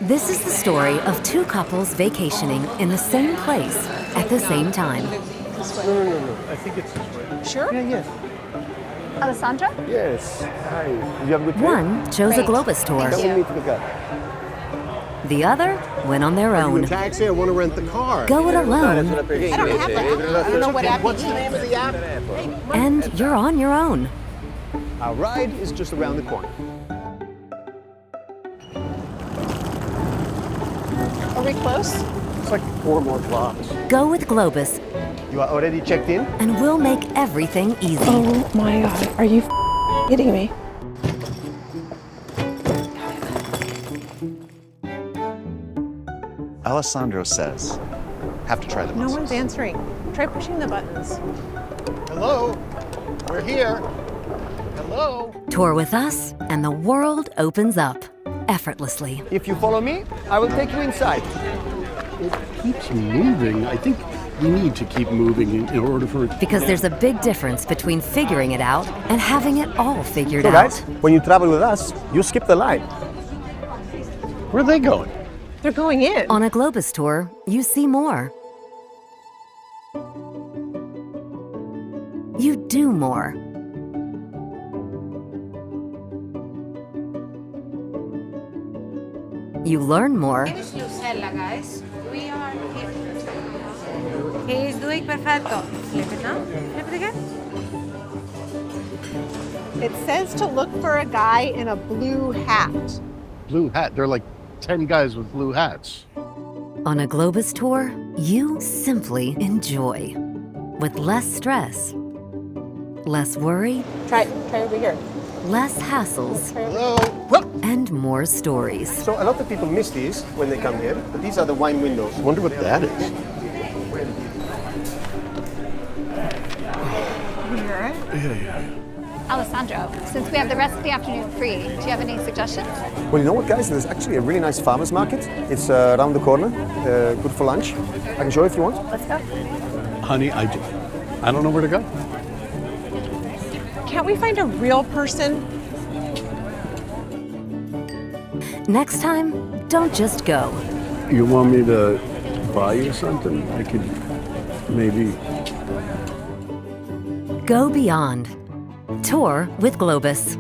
This is the story of two couples vacationing in the same place at the same time. No. I think it's this way. Sure? Yeah. Alessandra? Yes. Hi. You have a good trip? One chose a Great. Globus tour. Thank you. Come with me to the car. The other went on their Are you own. a taxi? I want to rent the car. Go it alone, I don't have the app. I don't know what app What's you the name of the app? and you're on your own. Our ride is just around the corner. Are we close? It's like 4 more blocks. Go with Globus, You are already checked in? and we'll make everything easy. Oh my God. Are you kidding me? Alessandro says, have to try the No mussels. one's answering. Try pushing the buttons. Hello? We're here. Hello? Tour with us, and the world opens up effortlessly. If you follow me, I will take you inside. It keeps moving. I think we need to keep moving in order for it. Because there's a big difference between figuring it out and having it all figured So out. guys, when you travel with us, you skip the line. Where are they going? They're going in. On a Globus tour, you see more. You do more. You learn more. Name is Lucella, guys. We are here. He is doing perfecto. Flip it now. Flip it again. It says to look for a guy in a blue hat. Blue hat. There are like 10 guys with blue hats. On a Globus tour, you simply enjoy. With less stress, less worry, Try over here. less hassles, Hello? and more stories. So a lot of people miss these when they come here, but these are the wine windows. I wonder what that is. Yeah. Alessandro, since we have the rest of the afternoon free, do you have any suggestions? Well, you know what, guys? There's actually a really nice farmer's market. It's around the corner, good for lunch. I can show you if you want. Let's go. Honey, I don't know where to go. Can't we find a real person? Next time, don't just go. You want me to buy you something? I could maybe. Go beyond. Tour with Globus.